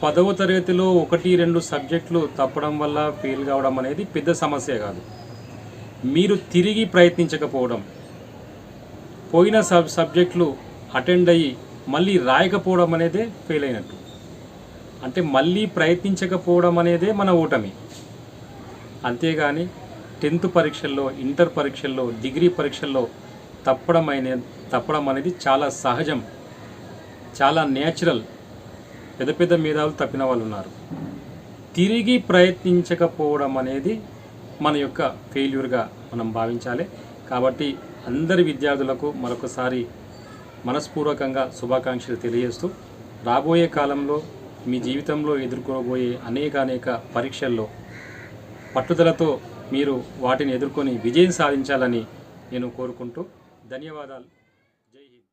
10వ తరగతిలో 1-2 సబ్జెక్టులు తప్పడం వల్ల ఫెయిల్ కావడం అనేది పెద్ద సమస్య కాదు. మీరు తిరిగి ప్రయత్నించకపోవడం, పోయిన సబ్జెక్టులు అటెండ్ అయ్యి మళ్ళీ రాయకపోవడం అనేదే ఫెయిల్ అయినట్టు. అంటే మళ్ళీ ప్రయత్నించకపోవడం అనేదే మన ఓటమి. అంతేగాని 10th పరీక్షల్లో, ఇంటర్ పరీక్షల్లో, డిగ్రీ పరీక్షల్లో తప్పడం అనేది చాలా సహజం, చాలా నేచురల్. పెద్ద పెద్ద మేధావులు తప్పిన వాళ్ళు ఉన్నారు. తిరిగి ప్రయత్నించకపోవడం అనేది మన యొక్క ఫెయిల్యూర్గా మనం భావించాలి. కాబట్టి అందరి విద్యార్థులకు మరొకసారి మనస్పూర్వకంగా శుభాకాంక్షలు తెలియజేస్తూ, రాబోయే కాలంలో మీ జీవితంలో ఎదుర్కోబోయే అనేక పరీక్షల్లో పట్టుదలతో మీరు వాటిని ఎదుర్కొని విజయం సాధించాలని నేను కోరుకుంటూ ధన్యవాదాలు. జై హింద్.